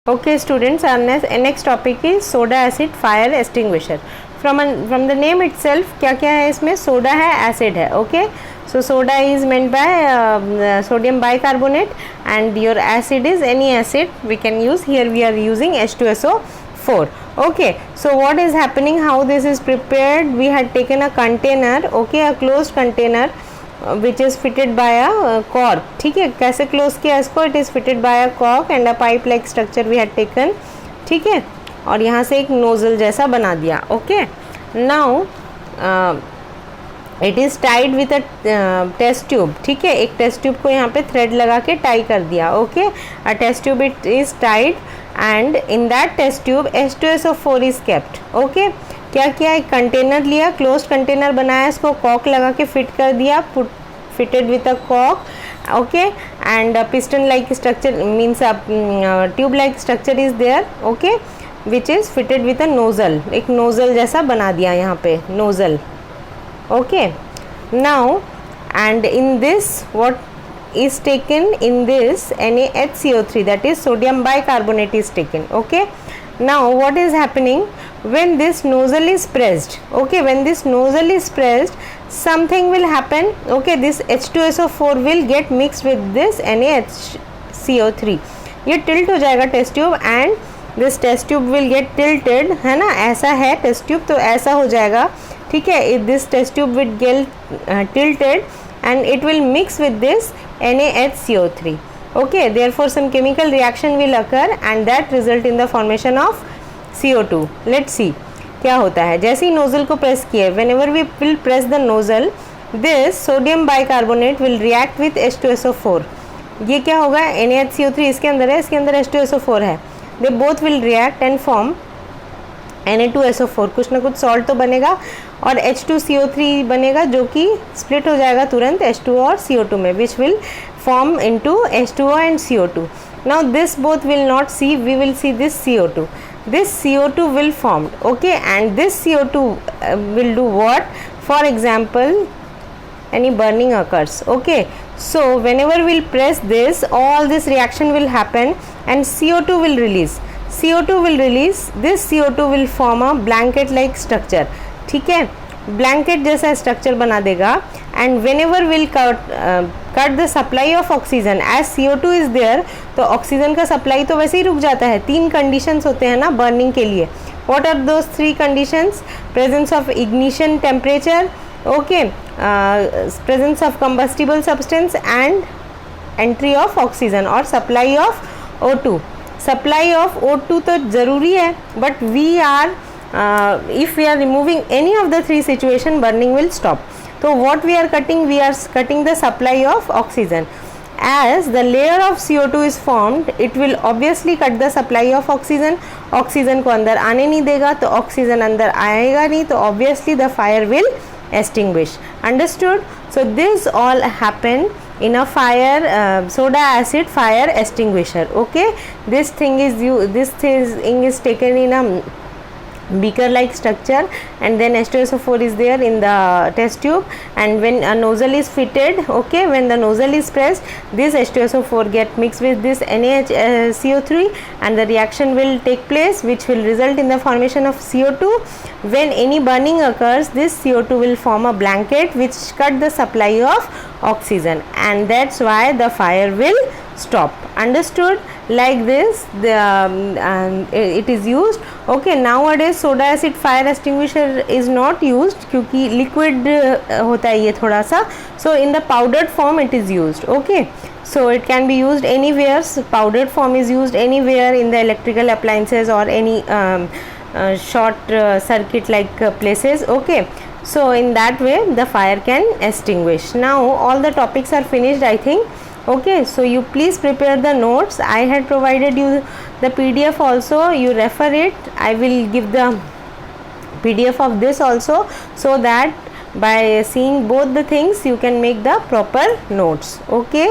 Okay students, our next topic is soda acid fire extinguisher. From the name itself क्या क्या है इसमें, soda है, acid है. Okay, so soda is meant by sodium bicarbonate and your acid is any acid we can use. Here we are using H2SO4. Okay, so what is happening, how this is prepared, we had taken a container, okay, a closed container which is fitted by a cork. ठीक है, कैसे close किया इसको, it is fitted by a cork and a pipe like structure we had taken. ठीक है, और यहाँ से एक नोजल जैसा बना दिया. Okay, now it is tied with a test tube. ठीक है, एक टेस्ट ट्यूब को यहाँ पे थ्रेड लगा के टाई कर दिया. Okay, a test tube it is tied and in that test tube H2SO4 is kept. Okay, क्या किया, एक कंटेनर लिया, क्लोज्ड कंटेनर बनाया, इसको कॉर्क लगा के फिट कर दिया, fitted with a cork. Okay, and a piston like structure means a tube like structure is there. Okay, which is fitted with a nozzle. एक nozzle जैसा बना दिया यहाँ पे, nozzle. Okay, now and in this what is taken, in this NaHCO3, that is sodium bicarbonate is taken. Okay, now what is happening when this nozzle is pressed? Okay, when this nozzle is pressed, something will happen. Okay, this H2SO4 will get mixed with this NaHCO3. ये tilt हो जाएगा test tube and this test tube will get tilted, है ना, ऐसा है test tube तो ऐसा हो जाएगा. ठीक है, this test tube will get tilted and it will mix with this NaHCO3. Okay, therefore some chemical reaction will occur and that result in the formation of CO2. Let's see क्या होता है. जैसे ही नोजल को press किए, whenever we will press the nozzle, this sodium bicarbonate will react with H2SO4. ये क्या होगा, NaHCO3 इसके अंदर है, इसके अंदर H2SO4 है. They both will react and form Na2SO4. कुछ ना कुछ सॉल्ट तो बनेगा और H2CO3 बनेगा जो कि स्प्लिट हो जाएगा तुरंत H2O और CO2 में, which will form into H2O and CO2. Now this both will not see, we will see this CO2. This CO2 will formed. Okay, and this CO2 will do what? For example, any burning occurs. Okay, so whenever we'll press this, all this reaction will happen and CO2 will release. CO2 will release, this CO2 will form a blanket like structure. ठीक है, blanket जैसा structure बना देगा and whenever we'll cut the supply of oxygen as CO2 is there, तो oxygen का supply तो वैसे ही रुक जाता है. 3 कंडीशंस होते हैं ना बर्निंग के लिए. What are those 3 conditions? Presence of ignition temperature, okay, presence of combustible substance and entry of oxygen और supply of O2. Supply of O2 तो ज़रूरी है, but we are if we are removing any of the 3 situation, burning will stop. So what we are cutting, we are cutting the supply of oxygen. As the layer of CO2 is formed, it will obviously cut the supply of oxygen. Oxygen को अंदर आने नहीं देगा, तो oxygen अंदर आएगा नहीं, तो obviously the fire will extinguish. Understood? So this all happen in a fire soda acid fire extinguisher. Okay, this thing is taken in a beaker like structure and then H2SO4 is there in the test tube, and when a nozzle is fitted, okay, when the nozzle is pressed, this H2SO4 get mixed with this NaHCO3 and the reaction will take place which will result in the formation of CO2. When any burning occurs, this CO2 will form a blanket which cut the supply of oxygen and that's why the fire will stop. Understood? Like this it is used. Okay, nowadays soda acid fire extinguisher is not used क्योंकि liquid होता है ये थोड़ा सा, so in the powdered form it is used. Okay, so it can be used anywhere. So powdered form is used anywhere in the electrical appliances or any short circuit like places. Okay, so in that way the fire can extinguish. Now all the topics are finished, I think. Okay, so you please prepare the notes. I had provided you the PDF also, you refer it. I will give the PDF of this also, so that by seeing both the things you can make the proper notes. Okay.